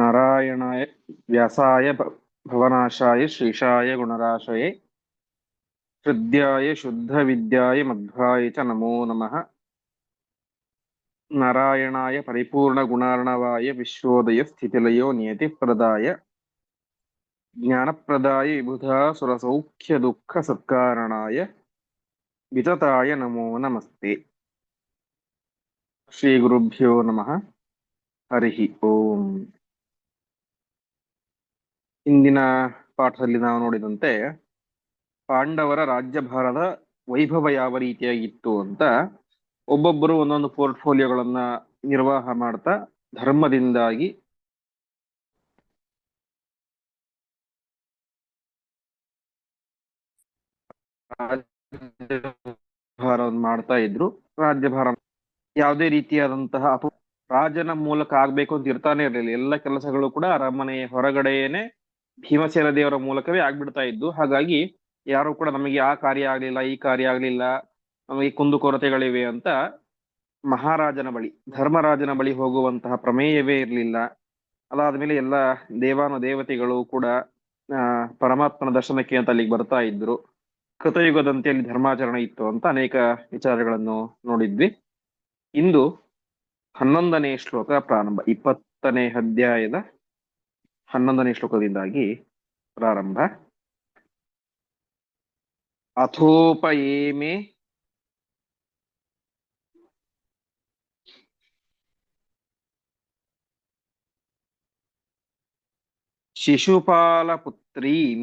नारायणाय व्यासाय भवनाशाय श्रीशाय गुणराशये हृद्याय शुद्धविद्याय मध्वाय च नमो नमः। नारायणाय परिपूर्णगुणार्णवाय विश्वोदय स्थितिलयो नियतिप्रदाय ज्ञानप्रदाय विबुधा सुरसौख्यदुःखसत्कारणाय वितताय नमो नमस्ते। ಶ್ರೀಗುರುಭ್ಯೋ ನಮಃ. ಹರಿ ಓಂ. ಇಂದಿನ ಪಾಠದಲ್ಲಿ ನಾವು ನೋಡಿದಂತೆ ಪಾಂಡವರ ರಾಜ್ಯಭಾರದ ವೈಭವ ಯಾವ ರೀತಿಯಾಗಿತ್ತು ಅಂತ ಒಬ್ಬೊಬ್ಬರು ಒಂದೊಂದು ಪೋರ್ಟ್ಫೋಲಿಯೋಗಳನ್ನ ನಿರ್ವಾಹ ಮಾಡ್ತಾ ಧರ್ಮದಿಂದಾಗಿ ರಾಜ್ಯಭಾರವನ್ನು ಮಾಡ್ತಾ ಇದ್ರು. ರಾಜ್ಯಭಾರ ಯಾವುದೇ ರೀತಿಯಾದಂತಹ ರಾಜನ ಮೂಲಕ ಆಗ್ಬೇಕು ಅಂತ ಇರ್ತಾನೆ ಇರಲಿಲ್ಲ. ಎಲ್ಲ ಕೆಲಸಗಳು ಕೂಡ ಅರಮನೆಯ ಹೊರಗಡೆಯೇನೆ ಭೀಮಸೇನ ದೇವರ ಮೂಲಕವೇ ಆಗ್ಬಿಡ್ತಾ ಇದ್ದು. ಹಾಗಾಗಿ ಯಾರು ಕೂಡ ನಮಗೆ ಆ ಕಾರ್ಯ ಆಗ್ಲಿಲ್ಲ, ಈ ಕಾರ್ಯ ಆಗ್ಲಿಲ್ಲ, ನಮಗೆ ಕುಂದುಕೊರತೆಗಳಿವೆ ಅಂತ ಮಹಾರಾಜನ ಬಳಿ, ಧರ್ಮರಾಜನ ಬಳಿ ಹೋಗುವಂತಹ ಪ್ರಮೇಯವೇ ಇರಲಿಲ್ಲ. ಅದಾದ್ಮೇಲೆ ಎಲ್ಲ ದೇವಾನು ದೇವತೆಗಳು ಕೂಡ ಪರಮಾತ್ಮನ ದರ್ಶನಕ್ಕೆ ಅಂತ ಅಲ್ಲಿಗೆ ಬರ್ತಾ ಇದ್ರು. ಕೃತಯುಗದಂತೆಯಲ್ಲಿ ಧರ್ಮಾಚರಣೆ ಇತ್ತು ಅಂತ ಅನೇಕ ವಿಚಾರಗಳನ್ನು ನೋಡಿದ್ವಿ. ಇಂದು 11ನೇ ಶ್ಲೋಕ ಪ್ರಾರಂಭ. 20ನೇ ಅಧ್ಯಾಯದ 11ನೇ ಶ್ಲೋಕದಿಂದಾಗಿ ಪ್ರಾರಂಭ. ಅಥೋಪಯೇಮೆ ಶಿಶುಪಾಲಪುತ್ರೀಂ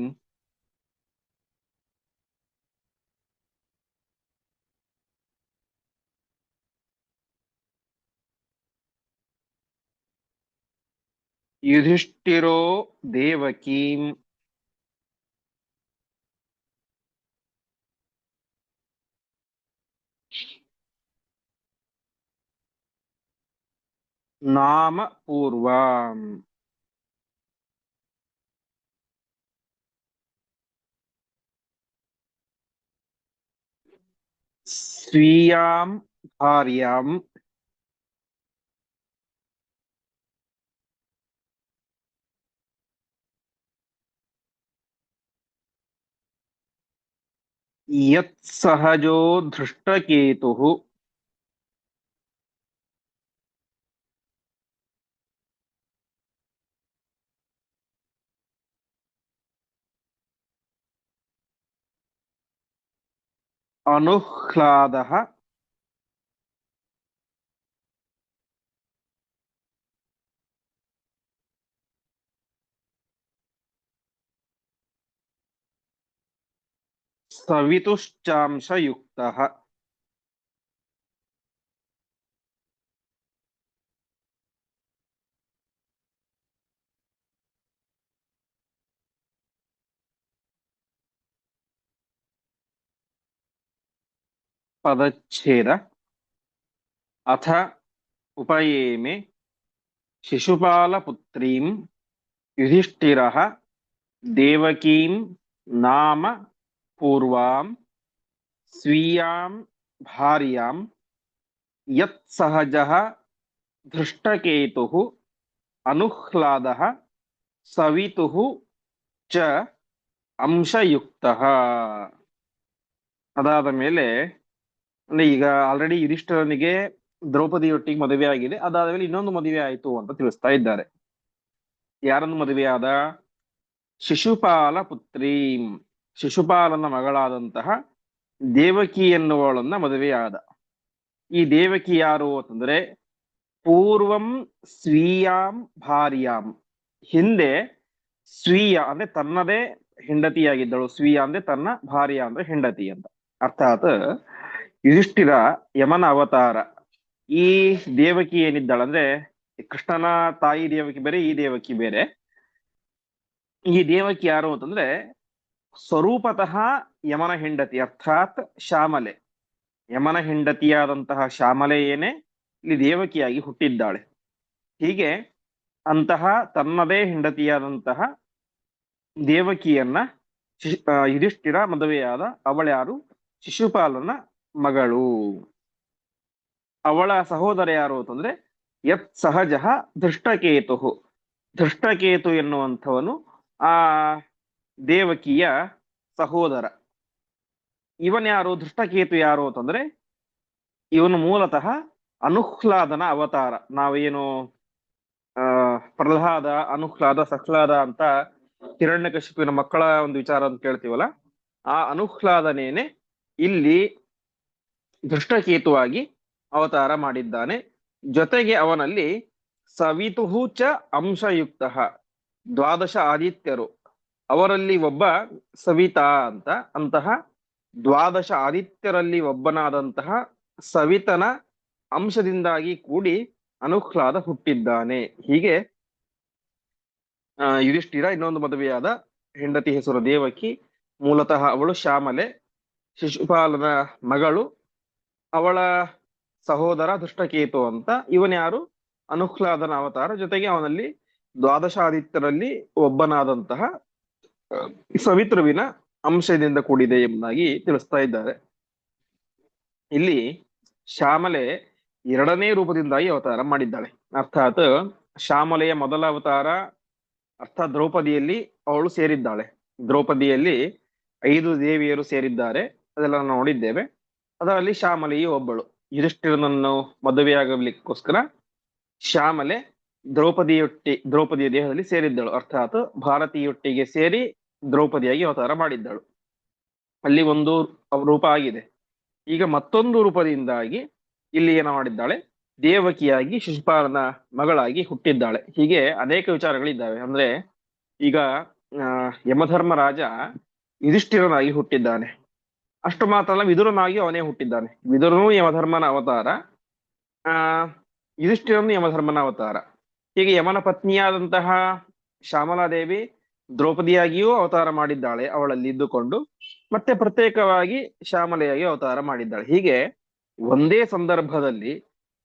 ಯುಧಿಷ್ಠಿರೋ ದೇವಕೀಂ ನಾಮ ಪೂರ್ವಾಂ ಸ್ವೀಯಾಂ ಭಾರ್ಯಾಂ ಯತ್ಸಹಜೋ ಧೃಷ್ಟಕೇತುಃ ಅನುಹ್ಲಾದಃ ಸವಿತುಶ್ಚಾಂಶಯುಕ್ತಃ. ಪದಚ್ಛೇದ. ಅಥ ಉಪಯೇಮೆ ಶಿಶುಪಾಲಪುತ್ರೀಂ ಯುಧಿಷ್ಠಿರಃ ದೇವಕೀಂ ನಾಮ ಪೂರ್ವಾಂ ಸ್ವೀಯಾಂ ಭಾರ್ಯಾಂ ಯತ್ಸಹಜಃ ಧೃಷ್ಟಕೇತುಃ ಅನುಹ್ಲಾದಃ ಸವಿತುಃ ಚ ಅಂಶಯುಕ್ತಃ. ಅದಾದ ಮೇಲೆ ಅಂದ್ರೆ ಈಗ ಆಲ್ರೆಡಿ ಯುಧಿಷ್ಠಿರನಿಗೆ ದ್ರೌಪದಿಯೊಟ್ಟಿಗೆ ಮದುವೆ ಆಗಿದೆ. ಅದಾದ ಮೇಲೆ ಇನ್ನೊಂದು ಮದುವೆ ಆಯಿತು ಅಂತ ತಿಳಿಸ್ತಾ ಇದ್ದಾರೆ. ಯಾರನ್ನು ಮದುವೆ ಆದ? ಶಿಶುಪಾಲ ಪುತ್ರೀಂ, ಶಿಶುಪಾಲನ ಮಗಳಾದಂತಹ ದೇವಕಿ ಎನ್ನುವಳನ್ನ ಮದುವೆಯಾದ. ಈ ದೇವಕಿ ಯಾರು ಅಂತಂದ್ರೆ ಪೂರ್ವಂ ಸ್ವೀಯಾಂ ಭಾರ್ಯಾಂ, ಹಿಂದೆ ಸ್ವೀಯ ಅಂದ್ರೆ ತನ್ನದೇ ಹೆಂಡತಿಯಾಗಿದ್ದಳು. ಸ್ವೀಯ ಅಂದ್ರೆ ತನ್ನ ಭಾರ್ಯ ಅಂದ್ರೆ ಹೆಂಡತಿ ಅಂತ. ಅರ್ಥಾತ್ ಯುಧಿಷ್ಠಿರ ಯಮನ ಅವತಾರ. ಈ ದೇವಕಿ ಏನಿದ್ದಾಳಂದ್ರೆ ಕೃಷ್ಣನ ತಾಯಿ ದೇವಕಿ ಬೇರೆ, ಈ ದೇವಕಿ ಬೇರೆ. ಈ ದೇವಕಿ ಯಾರು ಅಂತಂದ್ರೆ ಸ್ವರೂಪತಃ ಯಮನ ಹೆಂಡತಿ, ಅರ್ಥಾತ್ ಶ್ಯಾಮಲೆ. ಯಮನ ಹೆಂಡತಿಯಾದಂತಹ ಶ್ಯಾಮಲೆ ಏನೇ ಇಲ್ಲಿ ದೇವಕಿಯಾಗಿ ಹುಟ್ಟಿದ್ದಾಳೆ. ಹೀಗೆ ಅಂತಹ ತನ್ನದೇ ಹೆಂಡತಿಯಾದಂತಹ ದೇವಕಿಯನ್ನ ಯುಧಿಷ್ಠಿರ ಮದುವೆಯಾದ. ಅವಳ್ಯಾರು? ಶಿಶುಪಾಲನ ಮಗಳು. ಅವಳ ಸಹೋದರ ಯಾರು ಅಂತಂದ್ರೆ ಯತ್ ಸಹಜ ಧೃಷ್ಟಕೇತು, ಧೃಷ್ಟಕೇತು ಎನ್ನುವಂಥವನು ಆ ದೇವಕಿಯ ಸಹೋದರ. ಇವನ್ ಯಾರು? ಧೃಷ್ಟಕೇತು ಯಾರು ಅಂತಂದ್ರೆ ಇವನು ಮೂಲತಃ ಅನುಹ್ಲಾದನ ಅವತಾರ. ನಾವೇನು ಆ ಪ್ರಹ್ಲಾದ, ಅನುಹ್ಲಾದ, ಸಹ್ಲಾದ ಅಂತ ಹಿರಣ್ಯಕಶಿಪುವಿನ ಮಕ್ಕಳ ಒಂದು ವಿಚಾರ ಅಂತ ಕೇಳ್ತೀವಲ್ಲ, ಆ ಅನುಹ್ಲಾದನೇನೆ ಇಲ್ಲಿ ಧೃಷ್ಟಕೇತುವಾಗಿ ಅವತಾರ ಮಾಡಿದ್ದಾನೆ. ಜೊತೆಗೆ ಅವನಲ್ಲಿ ಸವಿತುಹು ಚ ಅಂಶಯುಕ್ತ, ದ್ವಾದಶ ಆದಿತ್ಯರು, ಅವರಲ್ಲಿ ಒಬ್ಬ ಸವಿತಾ ಅಂತ, ಅಂತಹ ದ್ವಾದಶ ಆದಿತ್ಯರಲ್ಲಿ ಒಬ್ಬನಾದಂತಹ ಸವಿತನ ಅಂಶದಿಂದಾಗಿ ಕೂಡಿ ಅನುಹ್ಲಾದ ಹುಟ್ಟಿದ್ದಾನೆ. ಹೀಗೆ ಯುಧಿಷ್ಠಿರ ಇನ್ನೊಂದು ಮದುವೆಯಾದ ಹೆಂಡತಿ ಹೆಸರು ದೇವಕಿ. ಮೂಲತಃ ಅವಳು ಶ್ಯಾಮಲೆ, ಶಿಶುಪಾಲನ ಮಗಳು. ಅವಳ ಸಹೋದರ ದುಷ್ಟಕೇತು ಅಂತ. ಇವನ್ಯಾರು? ಅನುಹ್ಲಾದನ ಅವತಾರ. ಜೊತೆಗೆ ಅವನಲ್ಲಿ ದ್ವಾದಶಾದಿತ್ಯರಲ್ಲಿ ಒಬ್ಬನಾದಂತಹ ಸವಿತೃವಿನ ಅಂಶದಿಂದ ಕೂಡಿದೆ ಎಂಬುದಾಗಿ ತಿಳಿಸ್ತಾ ಇದ್ದಾರೆ. ಇಲ್ಲಿ ಶ್ಯಾಮಲೆ ಎರಡನೇ ರೂಪದಿಂದಾಗಿ ಅವತಾರ ಮಾಡಿದ್ದಾಳೆ. ಅರ್ಥಾತ್ ಶ್ಯಾಮಲೆಯ ಮೊದಲ ಅವತಾರ ಅರ್ಥಾತ್ ದ್ರೌಪದಿಯಲ್ಲಿ ಅವಳು ಸೇರಿದ್ದಾಳೆ. ದ್ರೌಪದಿಯಲ್ಲಿ 5 ದೇವಿಯರು ಸೇರಿದ್ದಾರೆ, ಅದೆಲ್ಲ ನಾವು ನೋಡಿದ್ದೇವೆ. ಅದರಲ್ಲಿ ಶ್ಯಾಮಲೆಯು ಒಬ್ಬಳು. ಯುಧಿಷ್ಠಿರನನ್ನು ಮದುವೆಯಾಗಲಿಕ್ಕೋಸ್ಕರ ಶ್ಯಾಮಲೆ ದ್ರೌಪದಿಯ ದೇಹದಲ್ಲಿ ಸೇರಿದ್ದಳು. ಅರ್ಥಾತ್ ಭಾರತೀಯೊಟ್ಟಿಗೆ ಸೇರಿ ದ್ರೌಪದಿಯಾಗಿ ಅವತಾರ ಮಾಡಿದ್ದಳು. ಅಲ್ಲಿ ಒಂದು ರೂಪ ಆಗಿದೆ. ಈಗ ಮತ್ತೊಂದು ರೂಪದಿಂದಾಗಿ ಇಲ್ಲಿ ಏನ ಮಾಡಿದ್ದಾಳೆ? ದೇವಕಿಯಾಗಿ ಶಿಶುಪಾಲನ ಮಗಳಾಗಿ ಹುಟ್ಟಿದ್ದಾಳೆ. ಹೀಗೆ ಅನೇಕ ವಿಚಾರಗಳಿದ್ದಾವೆ. ಅಂದ್ರೆ ಈಗ ಯಮಧರ್ಮರಾಜ ಯುಧಿಷ್ಠಿರನಾಗಿ ಹುಟ್ಟಿದ್ದಾನೆ. ಅಷ್ಟು ಮಾತ್ರ ಅಲ್ಲ, ವಿದುರನಾಗಿ ಅವನೇ ಹುಟ್ಟಿದ್ದಾನೆ. ವಿದುರನು ಯಮಧರ್ಮನ ಅವತಾರ, ಯುಧಿಷ್ಠಿರನು ಯಮಧರ್ಮನ ಅವತಾರ. ಹೀಗೆ ಯಮನ ಪತ್ನಿಯಾದಂತಹ ಶ್ಯಾಮಲಾದೇವಿ ದ್ರೌಪದಿಯಾಗಿಯೂ ಅವತಾರ ಮಾಡಿದ್ದಾಳೆ ಅವಳಲ್ಲಿ ಇದ್ದುಕೊಂಡು. ಮತ್ತೆ ಪ್ರತ್ಯೇಕವಾಗಿ ಶ್ಯಾಮಲೆಯಾಗಿ ಅವತಾರ ಮಾಡಿದ್ದಾಳೆ. ಹೀಗೆ ಒಂದೇ ಸಂದರ್ಭದಲ್ಲಿ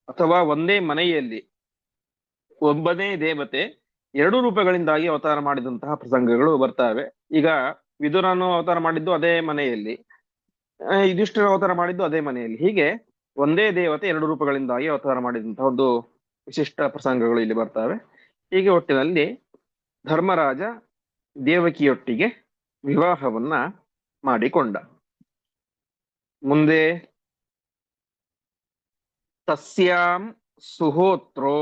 ಅಥವಾ ಒಂದೇ ಮನೆಯಲ್ಲಿ ಒಬ್ಬನೇ ದೇವತೆ 2 ರೂಪಗಳಿಂದಾಗಿ ಅವತಾರ ಮಾಡಿದಂತಹ ಪ್ರಸಂಗಗಳು ಬರ್ತವೆ. ಈಗ ವಿದುರನು ಅವತಾರ ಮಾಡಿದ್ದು ಅದೇ ಮನೆಯಲ್ಲಿ, ಯುಧಿಷ್ಠಿರ ಅವತಾರ ಮಾಡಿದ್ದು ಅದೇ ಮನೆಯಲ್ಲಿ. ಹೀಗೆ ಒಂದೇ ದೇವತೆ 2 ರೂಪಗಳಿಂದಾಗಿ ಅವತಾರ ಮಾಡಿದಂತಹ ಒಂದು ವಿಶಿಷ್ಟ ಪ್ರಸಂಗಗಳು ಇಲ್ಲಿ ಬರ್ತವೆ. ಹೀಗೆ ಒಟ್ಟಿನಲ್ಲಿ ಧರ್ಮರಾಜ ದೇವಕಿಯೊಟ್ಟಿಗೆ ವಿವಾಹವನ್ನ ಮಾಡಿಕೊಂಡ. ಮುಂದೆ ತಸ್ಯಾಂ ಸುಹೋತ್ರೋ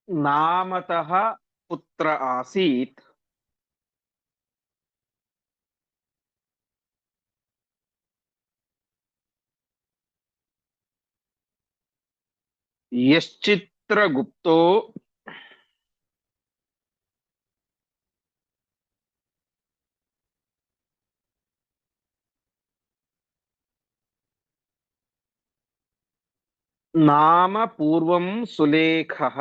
ನಾಮತಃ ಪುತ್ರ ಆಸೀತ್ ಯಶ್ಚಿತ್ರಗುಪ್ತೋ ನಾಮ ಪೂರ್ವಂ ಸುಲೇಖಃ.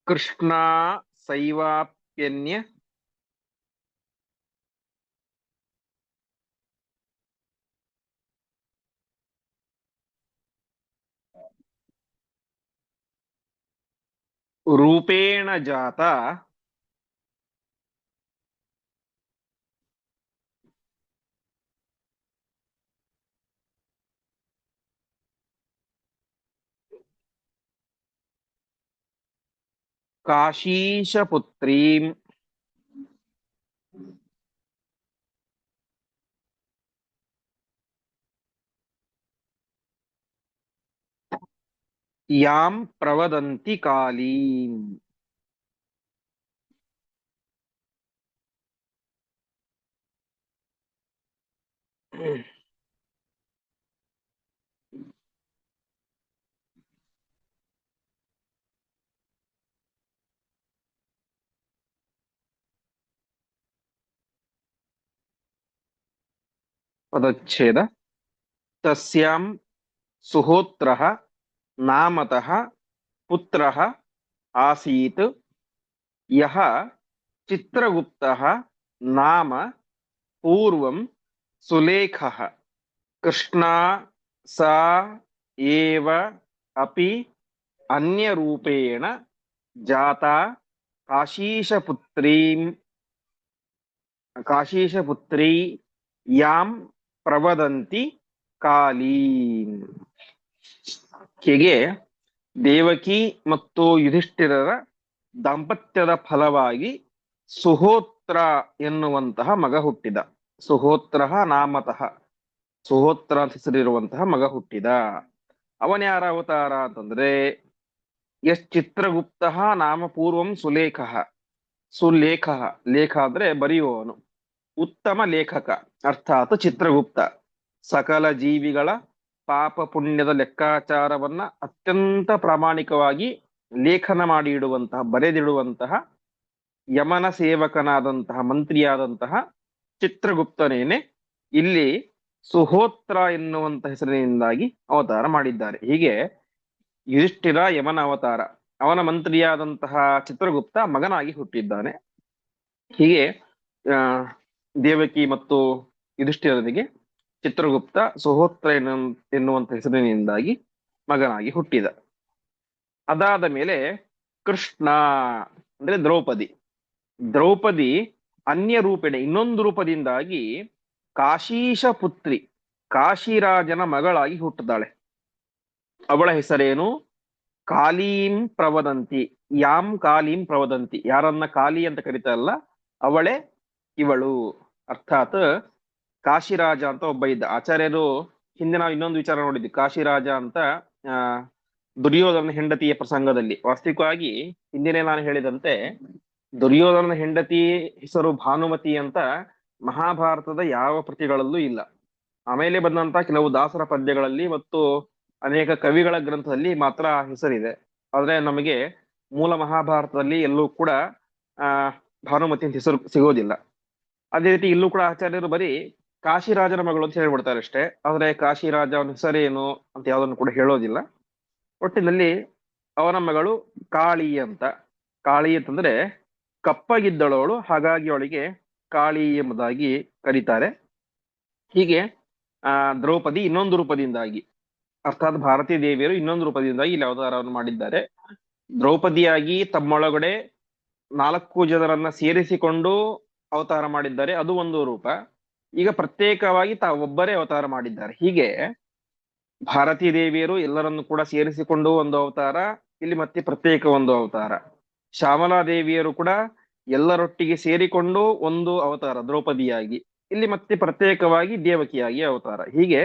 ಕೃಷ್ಣಾ ಸೈವಾಪ್ಯನ್ಯ ರೂಪೇಣ ಜಾತ ಕಾಶೀಶಪುತ್ರೀಂ ಯಾಂ ಪ್ರವದಂತಿ ಕಾಲೀಂ. ಪದಚ್ಛೇದ. ತಸ್ಯಾಂ ಸುಹೋತ್ರಃ ನಾಮತಃ ಪುತ್ರಃ ಆಸೀತ್ ಯಃ ಚಿತ್ರಗುಪ್ತಃ ನಾಮ ಪೂರ್ವಂ ಸುಲೇಖಃ ಕೃಷ್ಣಾ ಸಾ ಏವ ಅಪಿ ಅನ್ಯ ರೂಪೇಣ ಜಾತಾ ಕಾಶೀಶಪುತ್ರೀಂ ಕಾಶೀಶಪುತ್ರೀ ಯಾಂ ಪ್ರವದಂತಿ ಕಾಲೀಂ. ಹೀಗೆ ದೇವಕಿ ಮತ್ತು ಯುಧಿಷ್ಠಿರರ ದಾಂಪತ್ಯದ ಫಲವಾಗಿ ಸುಹೋತ್ರ ಎನ್ನುವಂತಹ ಮಗ ಹುಟ್ಟಿದ. ಸುಹೋತ್ರ ನಾಮತಃ, ಸುಹೋತ್ರ ಅಂತ ಹೆಸರಿರುವಂತಹ ಮಗ ಹುಟ್ಟಿದ. ಅವನ್ಯಾರ ಅವತಾರ ಅಂತಂದ್ರೆ ಚಿತ್ರಗುಪ್ತ ನಾಮ ಪೂರ್ವಂ ಸುಲೇಖ. ಸುಲೇಖ, ಲೇಖ ಅಂದ್ರೆ ಬರೆಯುವವನು, ಉತ್ತಮ ಲೇಖಕ ಅರ್ಥಾತ್ ಚಿತ್ರಗುಪ್ತ. ಸಕಲ ಜೀವಿಗಳ ಪಾಪ ಪುಣ್ಯದ ಲೆಕ್ಕಾಚಾರವನ್ನ ಅತ್ಯಂತ ಪ್ರಾಮಾಣಿಕವಾಗಿ ಲೇಖನ ಮಾಡಿ ಇಡುವಂತಹ, ಬರೆದಿಡುವಂತಹ ಯಮನ ಸೇವಕನಾದಂತಹ, ಮಂತ್ರಿಯಾದಂತಹ ಚಿತ್ರಗುಪ್ತನೇನೆ ಇಲ್ಲಿ ಸುಹೋತ್ರ ಎನ್ನುವಂತ ಹೆಸರಿನಿಂದಾಗಿ ಅವತಾರ ಮಾಡಿದ್ದಾರೆ. ಹೀಗೆ ಯುಧಿಷ್ಠಿರ ಯಮನ ಅವತಾರ, ಅವನ ಮಂತ್ರಿಯಾದಂತಹ ಚಿತ್ರಗುಪ್ತ ಮಗನಾಗಿ ಹುಟ್ಟಿದ್ದಾನೆ. ಹೀಗೆ ದೇವಕಿ ಮತ್ತು ಯುಧಿಷ್ಠಿರನಿಗೆ ಚಿತ್ರಗುಪ್ತ ಸುಹೋತ್ರ ಎನ್ನುವಂತ ಹೆಸರಿನಿಂದಾಗಿ ಮಗನಾಗಿ ಹುಟ್ಟಿದ. ಅದಾದ ಮೇಲೆ ಕೃಷ್ಣ ಅಂದ್ರೆ ದ್ರೌಪದಿ. ದ್ರೌಪದಿ ಅನ್ಯ ರೂಪೇಣ, ಇನ್ನೊಂದು ರೂಪದಿಂದಾಗಿ ಕಾಶೀಶ ಪುತ್ರಿ, ಕಾಶಿರಾಜನ ಮಗಳಾಗಿ ಹುಟ್ಟಿದಾಳೆ. ಅವಳ ಹೆಸರೇನು? ಕಾಲೀಂ ಪ್ರವದಂತಿ. ಯಾಂ ಕಾಲೀಂ ಪ್ರವದಂತಿ, ಯಾರನ್ನ ಕಾಲಿ ಅಂತ ಕರೀತಾರಲ್ಲ ಅವಳೇ ಇವಳು. ಅರ್ಥಾತ್ ಕಾಶಿರಾಜ ಅಂತ ಒಬ್ಬ ಇದ್ದ. ಆಚಾರ್ಯರು ಹಿಂದೆ ನಾವು ಇನ್ನೊಂದು ವಿಚಾರ ನೋಡಿದ್ವಿ, ಕಾಶಿರಾಜ ಅಂತ ದುರ್ಯೋಧನ ಹೆಂಡತಿಯ ಪ್ರಸಂಗದಲ್ಲಿ. ವಾಸ್ತವಿಕವಾಗಿ ಹಿಂದಿನೇ ನಾನು ಹೇಳಿದಂತೆ ದುರ್ಯೋಧನ ಹೆಂಡತಿ ಹೆಸರು ಭಾನುಮತಿ ಅಂತ ಮಹಾಭಾರತದ ಯಾವ ಕೃತಿಗಳಲ್ಲೂ ಇಲ್ಲ. ಆಮೇಲೆ ಬಂದಂತ ಕೆಲವು ದಾಸರ ಪದ್ಯಗಳಲ್ಲಿ ಮತ್ತು ಅನೇಕ ಕವಿಗಳ ಗ್ರಂಥದಲ್ಲಿ ಮಾತ್ರ ಹೆಸರಿದೆ. ಆದ್ರೆ ನಮಗೆ ಮೂಲ ಮಹಾಭಾರತದಲ್ಲಿ ಎಲ್ಲೂ ಕೂಡ ಭಾನುಮತಿ ಅಂತ ಹೆಸರು ಸಿಗೋದಿಲ್ಲ. ಅದೇ ರೀತಿ ಇಲ್ಲೂ ಕೂಡ ಆಚಾರ್ಯರು ಬರೀ ಕಾಶಿರಾಜನ ಮಗಳು ಅಂತ ಹೇಳ್ಬಿಡ್ತಾರೆ ಅಷ್ಟೇ. ಆದ್ರೆ ಕಾಶಿರಾಜ ಅವನ ಹೆಸರೇನು ಅಂತ ಯಾವ್ದನ್ನು ಕೂಡ ಹೇಳೋದಿಲ್ಲ. ಒಟ್ಟಿನಲ್ಲಿ ಅವನ ಮಗಳು ಕಾಳಿ ಅಂತ. ಕಾಳಿ ಅಂತಂದ್ರೆ ಕಪ್ಪಗಿದ್ದಳವಳು, ಹಾಗಾಗಿ ಅವಳಿಗೆ ಕಾಳಿ ಎಂಬುದಾಗಿ ಕರೀತಾರೆ. ಹೀಗೆ ದ್ರೌಪದಿ ಇನ್ನೊಂದು ರೂಪದಿಂದಾಗಿ, ಅರ್ಥಾತ್ ಭಾರತೀ ದೇವಿಯರು ಇನ್ನೊಂದು ರೂಪದಿಂದಾಗಿ ಇಲ್ಲಿ ಅವತಾರವನ್ನು ಮಾಡಿದ್ದಾರೆ. ದ್ರೌಪದಿಯಾಗಿ ತಮ್ಮೊಳಗಡೆ 4 ಜನರನ್ನ ಸೇರಿಸಿಕೊಂಡು ಅವತಾರ ಮಾಡಿದ್ದಾರೆ, ಅದು ಒಂದು ರೂಪ. ಈಗ ಪ್ರತ್ಯೇಕವಾಗಿ ತಾವೊಬ್ಬರೇ ಅವತಾರ ಮಾಡಿದ್ದಾರೆ. ಹೀಗೆ ಭಾರತೀ ದೇವಿಯರು ಎಲ್ಲರನ್ನು ಕೂಡ ಸೇರಿಸಿಕೊಂಡು ಒಂದು ಅವತಾರ, ಇಲ್ಲಿ ಮತ್ತೆ ಪ್ರತ್ಯೇಕ ಒಂದು ಅವತಾರ. ಶ್ಯಾಮಲಾ ದೇವಿಯರು ಕೂಡ ಎಲ್ಲರೊಟ್ಟಿಗೆ ಸೇರಿಕೊಂಡು ಒಂದು ಅವತಾರ ದ್ರೌಪದಿಯಾಗಿ, ಇಲ್ಲಿ ಮತ್ತೆ ಪ್ರತ್ಯೇಕವಾಗಿ ದೇವಕಿಯಾಗಿ ಅವತಾರ. ಹೀಗೆ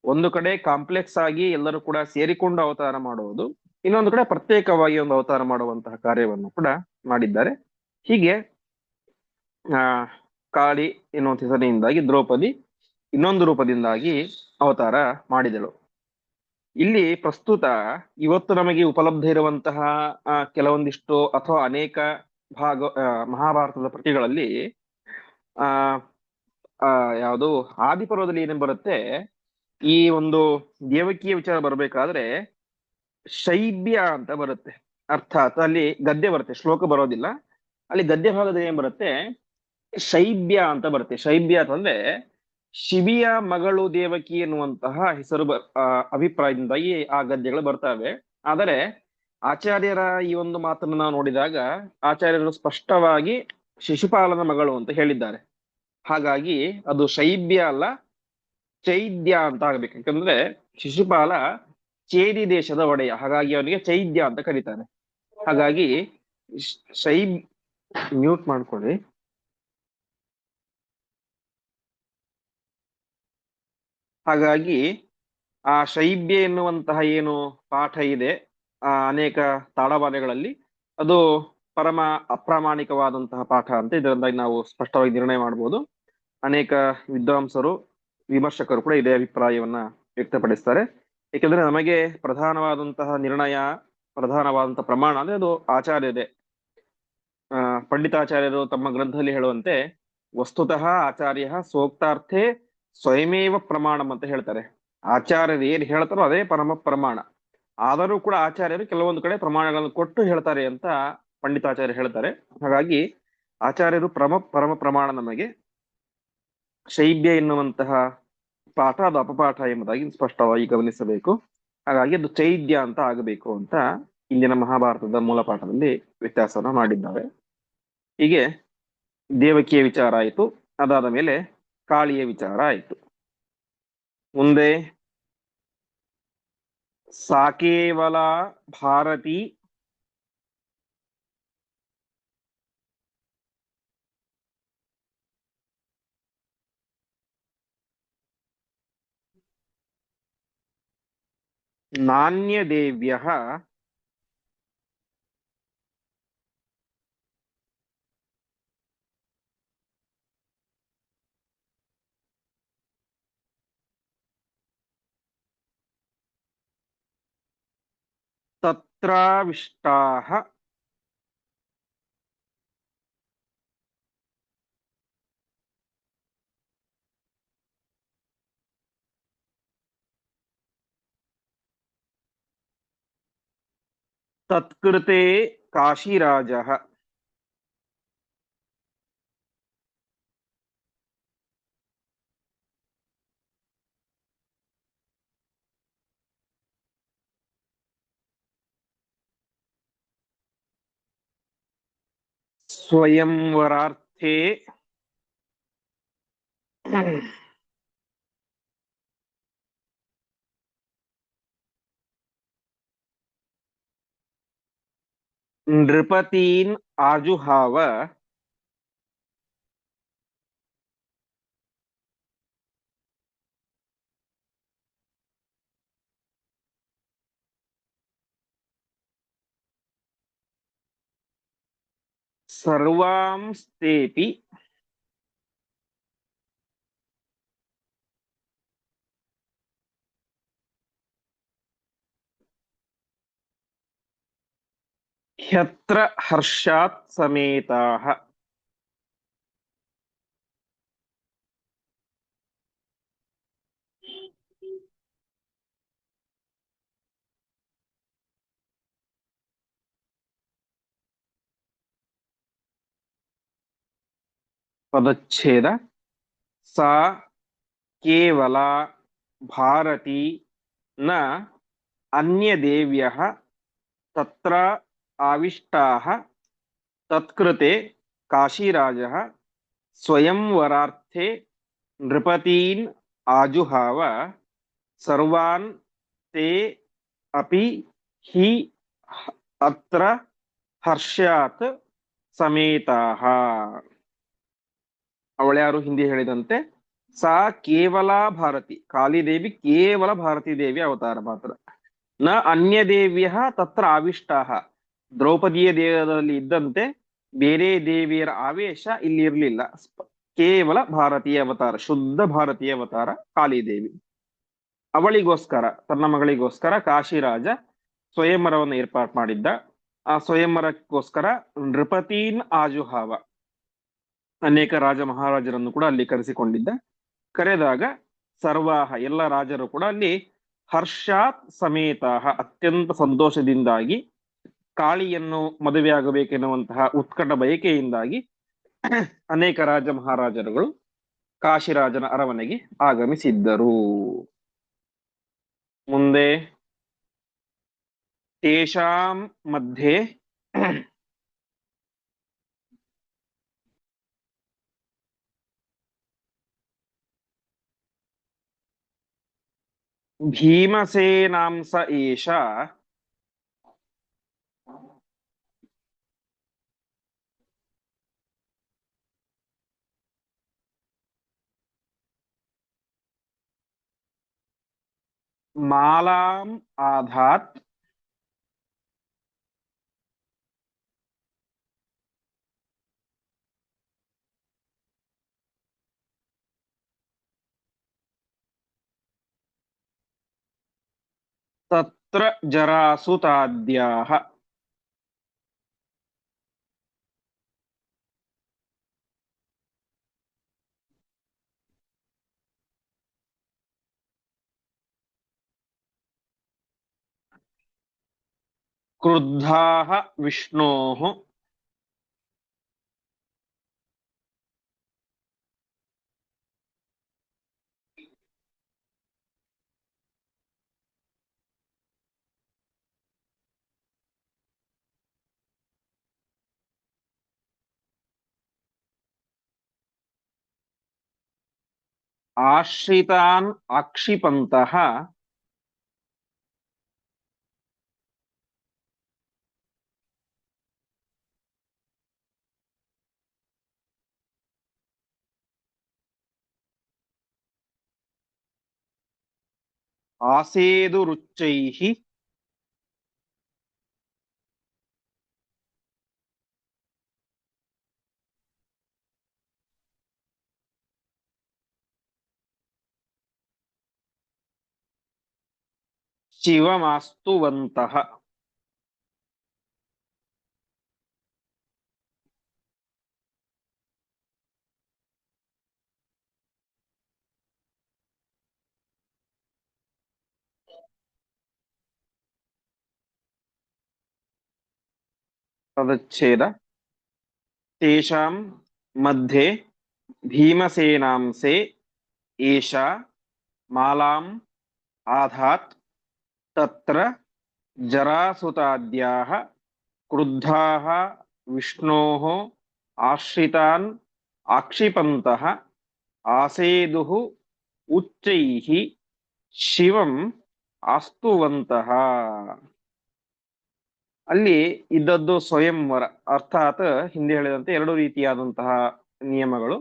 ಒಂದು ಕಡೆ ಕಾಂಪ್ಲೆಕ್ಸ್ ಆಗಿ ಎಲ್ಲರೂ ಕೂಡ ಸೇರಿಕೊಂಡು ಅವತಾರ ಮಾಡುವುದು, ಇನ್ನೊಂದು ಕಡೆ ಪ್ರತ್ಯೇಕವಾಗಿ ಒಂದು ಅವತಾರ ಮಾಡುವಂತಹ ಕಾರ್ಯವನ್ನು ಕೂಡ ಮಾಡಿದ್ದಾರೆ. ಹೀಗೆ ಕಾಳಿ ಎನ್ನುವಂತ ಹೆಸರಿನಿಂದಾಗಿ ದ್ರೌಪದಿ ಇನ್ನೊಂದು ರೂಪದಿಂದಾಗಿ ಅವತಾರ ಮಾಡಿದಳು. ಇಲ್ಲಿ ಪ್ರಸ್ತುತ ಇವತ್ತು ನಮಗೆ ಉಪಲಬ್ಧ ಇರುವಂತಹ ಕೆಲವೊಂದಿಷ್ಟು ಅಥವಾ ಅನೇಕ ಮಹಾಭಾರತದ ಪ್ರತಿಗಳಲ್ಲಿ ಯಾವುದು ಆದಿಪರ್ವದಲ್ಲಿ ಏನೇನು ಬರುತ್ತೆ, ಈ ಒಂದು ದೇವಕಿಯ ವಿಚಾರ ಬರ್ಬೇಕಾದ್ರೆ ಶೈಬ್ಯ ಅಂತ ಬರುತ್ತೆ. ಅರ್ಥಾತ್ ಅಲ್ಲಿ ಗದ್ಯ ಬರುತ್ತೆ, ಶ್ಲೋಕ ಬರೋದಿಲ್ಲ. ಅಲ್ಲಿ ಗದ್ಯ ಭಾಗದಲ್ಲಿ ಏನ್ ಬರುತ್ತೆ, ಶೈಬ್ಯ ಅಂತ ಬರುತ್ತೆ. ಶೈಬ್ಯ ಅಂತಂದ್ರೆ ಶಿಬಿಯ ಮಗಳು ದೇವಕಿ ಎನ್ನುವಂತಹ ಹೆಸರು ಅಭಿಪ್ರಾಯದಿಂದಾಗಿ ಆ ಗದ್ಯಗಳು ಬರ್ತವೆ. ಆದರೆ ಆಚಾರ್ಯರ ಈ ಒಂದು ಮಾತನ್ನು ನಾವು ನೋಡಿದಾಗ ಆಚಾರ್ಯರು ಸ್ಪಷ್ಟವಾಗಿ ಶಿಶುಪಾಲನ ಮಗಳು ಅಂತ ಹೇಳಿದ್ದಾರೆ. ಹಾಗಾಗಿ ಅದು ಶೈಬ್ಯ ಅಲ್ಲ, ಚೈದ್ಯ ಅಂತ ಆಗ್ಬೇಕು. ಯಾಕಂದ್ರೆ ಶಿಶುಪಾಲ ಚೇದಿ ದೇಶದ ಒಡೆಯ, ಹಾಗಾಗಿ ಅವನಿಗೆ ಚೈದ್ಯ ಅಂತ ಕರೀತಾರೆ. ಹಾಗಾಗಿ ಮ್ಯೂಟ್ ಮಾಡ್ಕೊಳ್ಳಿ. ಹಾಗಾಗಿ ಆ ಶೈಬ್ಯ ಎನ್ನುವಂತಹ ಏನು ಪಾಠ ಇದೆ ಅನೇಕ ತಾಳಬಾಲೆಗಳಲ್ಲಿ, ಅದು ಪರಮ ಅಪ್ರಾಮಾಣಿಕವಾದಂತಹ ಪಾಠ ಅಂತ ಇದರಿಂದಾಗಿ ನಾವು ಸ್ಪಷ್ಟವಾಗಿ ನಿರ್ಣಯ ಮಾಡ್ಬೋದು. ಅನೇಕ ವಿದ್ವಾಂಸರು, ವಿಮರ್ಶಕರು ಕೂಡ ಇದೇ ಅಭಿಪ್ರಾಯವನ್ನ ವ್ಯಕ್ತಪಡಿಸ್ತಾರೆ. ಏಕೆಂದ್ರೆ ನಮಗೆ ಪ್ರಧಾನವಾದಂತಹ ನಿರ್ಣಯ, ಪ್ರಧಾನವಾದಂತಹ ಪ್ರಮಾಣ ಅಂದ್ರೆ ಅದು ಆಚಾರ್ಯರೇ. ಪಂಡಿತಾಚಾರ್ಯರು ತಮ್ಮ ಗ್ರಂಥದಲ್ಲಿ ಹೇಳುವಂತೆ ವಸ್ತುತಃ ಆಚಾರ್ಯ ಸೋಕ್ತಾರ್ಥೆ ಸ್ವಯಮೇವ ಪ್ರಮಾಣಂ ಅಂತ ಹೇಳ್ತಾರೆ. ಆಚಾರ್ಯರು ಏನ್ ಹೇಳ್ತಾರೋ ಅದೇ ಪರಮ ಪ್ರಮಾಣ. ಆದರೂ ಕೂಡ ಆಚಾರ್ಯರು ಕೆಲವೊಂದು ಕಡೆ ಪ್ರಮಾಣಗಳನ್ನು ಕೊಟ್ಟು ಹೇಳ್ತಾರೆ ಅಂತ ಪಂಡಿತಾಚಾರ್ಯ ಹೇಳ್ತಾರೆ. ಹಾಗಾಗಿ ಆಚಾರ್ಯರು ಪರಮ ಪ್ರಮಾಣ ನಮಗೆ ಶೈಬ್ಯ ಎನ್ನುವಂತಹ ಪಾಠ ಅದು ಅಪಪಾಠ ಎಂಬುದಾಗಿ ಸ್ಪಷ್ಟವಾಗಿ ಗಮನಿಸಬೇಕು. ಹಾಗಾಗಿ ಅದು ಚೈದ್ಯ ಅಂತ ಆಗಬೇಕು ಅಂತ ಇಂದಿನ ಮಹಾಭಾರತದ ಮೂಲ ಪಾಠದಲ್ಲಿ ವ್ಯತ್ಯಾಸವನ್ನು ಮಾಡಿದ್ದಾರೆ. ಹೀಗೆ ದೇವಕಿಯ ವಿಚಾರ ಆಯಿತು. ಅದಾದ ಮೇಲೆ ಕಾಳಿಯ ವಿಚಾರ ಆಯಿತು. ಮುಂದೆ ಸಾಕೇವಲ ಭಾರತಿ ನಾಣ್ಯದೇವ್ಯಃ ತತ್ರಾವಿಷ್ಟಾಃ ತತ್ಕೃತೆ ಕಾಶಿರಾಜಃ. ಸ್ವಯಂವರಾರ್ಥೇ ನೃಪತೀನ್ ಆಜುಹಾವ ಸರ್ವಾಂಸ್ತೇಪಿ ಹ್ಯತ್ರ ಹರ್ಷಾತ್ ಸಮೇತಾಃ. ಪದಚ್ಛೇದ ಸಾ ಕೇವಲ ಭಾರತಿ ನ ಅನ್ಯದೇವ್ಯಃ ತತ್ರ ಆವಿಷ್ಟಾಃ ತತ್ಕೃತೆ ಕಾಶಿರಾಜಃ ಸ್ವಯಂವರಾರ್ಥೆ ನೃಪತೀನ್ ಆಜುಹಾವ ಸರ್ವಾನ್ ತೇ ಅಪಿ ಹಿ ಅತ್ರ ಹರ್ಷ್ಯಾತ್ ಸಮೇತಾಃ. ಅವಳ್ಯಾರು ಹಿಂದೆ ಹೇಳಿದಂತೆ ಸಾ ಕೇವಲ ಭಾರತಿ, ಕಾಳಿದೇವಿ ಕೇವಲ ಭಾರತೀ ದೇವಿ ಅವತಾರ ಮಾತ್ರ. ನ ಅನ್ಯ ದೇವ್ಯ ತತ್ರ ಆವಿಷ್ಟಾಹ, ದ್ರೌಪದಿಯ ದೇಹದಲ್ಲಿ ಇದ್ದಂತೆ ಬೇರೆ ದೇವಿಯರ ಆವೇಶ ಇಲ್ಲಿ ಇರಲಿಲ್ಲ. ಕೇವಲ ಭಾರತೀಯ ಅವತಾರ, ಶುದ್ಧ ಭಾರತೀಯ ಅವತಾರ ಕಾಳಿದೇವಿ. ಅವಳಿಗೋಸ್ಕರ, ತನ್ನ ಮಗಳಿಗೋಸ್ಕರ ಕಾಶಿರಾಜ ಸ್ವಯಂವರವನ್ನು ಏರ್ಪಾಟ್ ಮಾಡಿದ್ದ. ಆ ಸ್ವಯಂವರಕ್ಕೋಸ್ಕರ ನೃಪತೀನ್ ಆಜುಹಾವ, ಅನೇಕ ರಾಜ ಮಹಾರಾಜರನ್ನು ಕೂಡ ಅಲ್ಲಿ ಕರೆಸಿಕೊಂಡಿದ್ದ. ಕರೆದಾಗ ಸರ್ವಾಹ, ಎಲ್ಲ ರಾಜರು ಕೂಡ ಅಲ್ಲಿ ಹರ್ಷಾತ್ ಸಮೇತಾಹ, ಅತ್ಯಂತ ಸಂತೋಷದಿಂದಾಗಿ, ಕಾಳಿಯನ್ನು ಮದುವೆಯಾಗಬೇಕೆನ್ನುವಂತಹ ಉತ್ಕಟ ಬಯಕೆಯಿಂದಾಗಿ ಅನೇಕ ರಾಜ ಮಹಾರಾಜರುಗಳು ಕಾಶಿರಾಜನ ಅರಮನೆಗೆ ಆಗಮಿಸಿದ್ದರು. ಮುಂದೆ ತೇಷಾಂ ಮಧ್ಯೆ ಭೀಮಸೇನಾಂಸ ಏಷ ಮಾಲಾಂ ಆಧಾತ್ ತತ್ರ ಜರಾಸುತಾದ್ಯಾಹ. ಕ್ರುದ್ಧಾಃ ವಿಷ್ಣೋಃ ಆಶ್ರಿತಾನ್ ಆಕ್ಷಿಪಂತಹ ಆಸೇದುರುಚ್ಚೈಃ ಶಿವಮಾಸ್ತುವಂತಹ. ಪದಚ್ಛೇದ ತೇಷಾಂ ಮಧ್ಯೆ ಭೀಮಸೇನಾಂಸೆ ಏಷಾ ಮಾಲಾಂ ಆಧಾತ್ ತತ್ರ ಜರಾಸುತಾದ್ಯಾಃ ಕ್ರುದ್ಧಾಃ ವಿಷ್ಣೋಃ ಆಶ್ರಿತಾನ್ ಆಕ್ಷಿಪಂತಃ ಆಸೇದುಃ ಉಚ್ಚೈಃ ಶಿವಂ ಆಸ್ತುವಂತಹ. ಅಲ್ಲಿ ಇದ್ದದ್ದು ಸ್ವಯಂವರ, ಅರ್ಥಾತ್ ಹಿಂದೆ ಹೇಳಿದಂತೆ ಎರಡು ರೀತಿಯಾದಂತಹ ನಿಯಮಗಳು.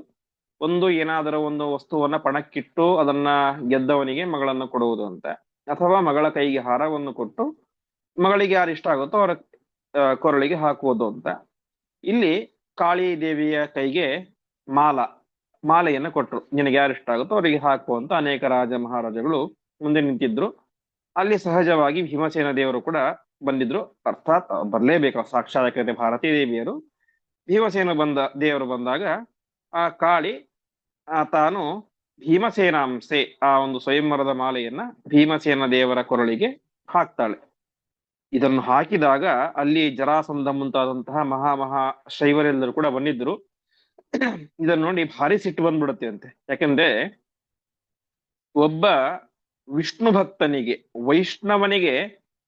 ಒಂದು, ಏನಾದರೂ ಒಂದು ವಸ್ತುವನ್ನ ಪಣಕ್ಕಿಟ್ಟು ಅದನ್ನ ಗೆದ್ದವನಿಗೆ ಮಗಳನ್ನು ಕೊಡುವುದು ಅಂತ, ಅಥವಾ ಮಗಳ ಕೈಗೆ ಹಾರವನ್ನು ಕೊಟ್ಟು ಮಗಳಿಗೆ ಯಾರು ಇಷ್ಟ ಆಗುತ್ತೋ ಅವರ ಕೊರಳಿಗೆ ಹಾಕುವುದು ಅಂತ. ಇಲ್ಲಿ ಕಾಳಿ ದೇವಿಯ ಕೈಗೆ ಮಾಲೆಯನ್ನು ಕೊಟ್ಟರು, ನಿನಗೆ ಯಾರು ಇಷ್ಟ ಆಗುತ್ತೋ ಅವರಿಗೆ ಹಾಕುವಂತ ಅನೇಕ ರಾಜ ಮಹಾರಾಜಗಳು ಮುಂದೆ ನಿಂತಿದ್ರು. ಅಲ್ಲಿ ಸಹಜವಾಗಿ ಭೀಮಸೇನ ದೇವರು ಕೂಡ ಬಂದಿದ್ರು, ಅರ್ಥಾತ್ ಬರ್ಲೇಬೇಕು, ಸಾಕ್ಷಾತ್ ಭಾರತೀ ದೇವಿಯರು. ಭೀಮಸೇನ ದೇವರು ಬಂದಾಗ ಆ ಕಾಳಿ ತಾನು ಭೀಮಸೇನಾಂಸೆ, ಆ ಒಂದು ಸ್ವಯಂವರದ ಮಾಲೆಯನ್ನ ಭೀಮಸೇನ ದೇವರ ಕೊರಳಿಗೆ ಹಾಕ್ತಾಳೆ. ಇದನ್ನು ಹಾಕಿದಾಗ ಅಲ್ಲಿ ಜರಾಸಂಧ ಮುಂತಾದಂತಹ ಮಹಾ ಶೈವರೆಲ್ಲರೂ ಕೂಡ ಬಂದಿದ್ರು. ಇದನ್ನು ನೋಡಿ ಭಾರಿ ಸಿಟ್ಟು ಬಂದ್ಬಿಡುತ್ತೆ ಅಂತೆ. ಯಾಕಂದ್ರೆ ಒಬ್ಬ ವಿಷ್ಣು ಭಕ್ತನಿಗೆ, ವೈಷ್ಣವನಿಗೆ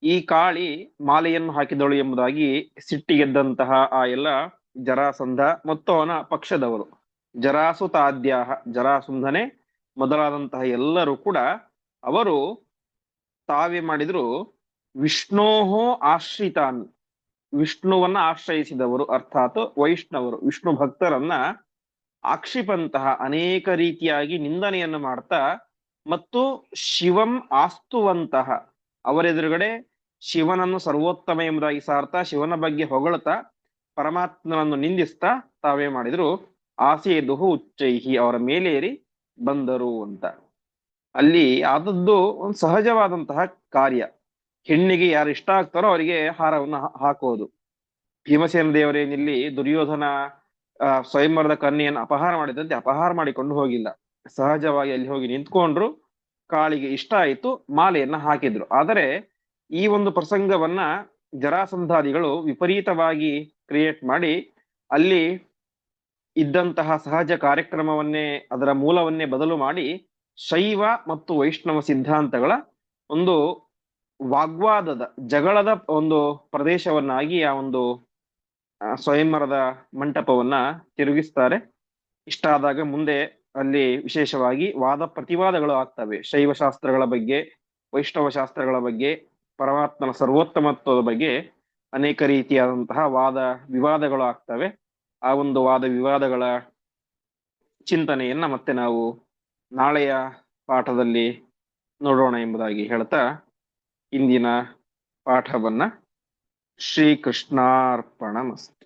ಈ ಕಾಳಿ ಮಾಲೆಯನ್ನು ಹಾಕಿದಳು ಎಂಬುದಾಗಿ ಸಿಟ್ಟಿಗೆದ್ದಂತಹ ಆ ಎಲ್ಲ ಜರಾಸಂಧ ಮತ್ತು ಅವನ ಪಕ್ಷದವರು, ಜರಾಸುತಾದ್ಯಾಹ, ಜರಾಸುಂಧನೆ ಮೊದಲಾದಂತಹ ಎಲ್ಲರೂ ಕೂಡ ಅವರು ತಾವೇ ಮಾಡಿದ್ರು ವಿಷ್ಣೋಹೋ ಆಶ್ರಿತಾನ್, ವಿಷ್ಣುವನ್ನ ಆಶ್ರಯಿಸಿದವರು, ಅರ್ಥಾತ್ ವೈಷ್ಣವರು, ವಿಷ್ಣು ಭಕ್ತರನ್ನ ಆಕ್ಷಿಪಂತಹ, ಅನೇಕ ರೀತಿಯಾಗಿ ನಿಂದನೆಯನ್ನು ಮಾಡ್ತಾ, ಮತ್ತು ಶಿವಂ ಆಸ್ತುವಂತಹ, ಅವರೆದುರುಗಡೆ ಶಿವನನ್ನು ಸರ್ವೋತ್ತಮ ಎಂಬುದಾಗಿ ಸಾರ್ತಾ, ಶಿವನ ಬಗ್ಗೆ ಹೊಗಳ್ತಾ, ಪರಮಾತ್ಮನನ್ನು ನಿಂದಿಸ್ತಾ ತಾವೇ ಮಾಡಿದ್ರು ಆಸೇದುಹು ಉಚ್ಚೈಹಿ, ಅವರ ಮೇಲೇರಿ ಬಂದರು ಅಂತ. ಅಲ್ಲಿ ಆದದ್ದು ಒಂದು ಸಹಜವಾದಂತಹ ಕಾರ್ಯ. ಹೆಣ್ಣಿಗೆ ಯಾರು ಇಷ್ಟ ಆಗ್ತಾರೋ ಅವರಿಗೆ ಹಾರವನ್ನು ಹಾಕೋದು. ಭೀಮಸೇನ ದೇವರೇನಿಲ್ಲಿ ದುರ್ಯೋಧನ ಸ್ವಯಂವರದ ಕನ್ಯೆಯನ್ನು ಅಪಹಾರ ಮಾಡಿದಂತೆ ಅಪಹಾರ ಮಾಡಿಕೊಂಡು ಹೋಗಿಲ್ಲ, ಸಹಜವಾಗಿ ಅಲ್ಲಿ ಹೋಗಿ ನಿಂತ್ಕೊಂಡ್ರು, ಕಾಳಿಗೆ ಇಷ್ಟ ಆಯಿತು, ಮಾಲೆಯನ್ನ ಹಾಕಿದ್ರು. ಆದರೆ ಈ ಒಂದು ಪ್ರಸಂಗವನ್ನ ಜರಾಸಂಧಾದಿಗಳು ವಿಪರೀತವಾಗಿ ಕ್ರಿಯೇಟ್ ಮಾಡಿ ಅಲ್ಲಿ ಇದ್ದಂತಹ ಸಹಜ ಕಾರ್ಯಕ್ರಮವನ್ನೇ, ಅದರ ಮೂಲವನ್ನೇ ಬದಲು ಮಾಡಿ ಶೈವ ಮತ್ತು ವೈಷ್ಣವ ಸಿದ್ಧಾಂತಗಳ ಒಂದು ವಾಗ್ವಾದದ, ಜಗಳದ ಒಂದು ಪ್ರದೇಶವನ್ನಾಗಿ ಆ ಒಂದು ಸ್ವಯಂವರದ ಮಂಟಪವನ್ನ ತಿರುಗಿಸ್ತಾರೆ. ಇಷ್ಟ ಆದಾಗ ಮುಂದೆ ಅಲ್ಲಿ ವಿಶೇಷವಾಗಿ ವಾದ ಪ್ರತಿವಾದಗಳು ಆಗ್ತವೆ. ಶೈವ ಶಾಸ್ತ್ರಗಳ ಬಗ್ಗೆ, ವೈಷ್ಣವ ಶಾಸ್ತ್ರಗಳ ಬಗ್ಗೆ, ಪರಮಾತ್ಮನ ಸರ್ವೋತ್ತಮತ್ವದ ಬಗ್ಗೆ ಅನೇಕ ರೀತಿಯಾದಂತಹ ವಾದ ವಿವಾದಗಳು ಆಗ್ತವೆ. ಆ ಒಂದು ವಾದ ವಿವಾದಗಳ ಚಿಂತನೆಯನ್ನ ಮತ್ತೆ ನಾವು ನಾಳೆಯ ಪಾಠದಲ್ಲಿ ನೋಡೋಣ ಎಂಬುದಾಗಿ ಹೇಳ್ತಾ ಇಂದಿನ ಪಾಠವನ್ನ ಶ್ರೀಕೃಷ್ಣಾರ್ಪಣಮಸ್ತು.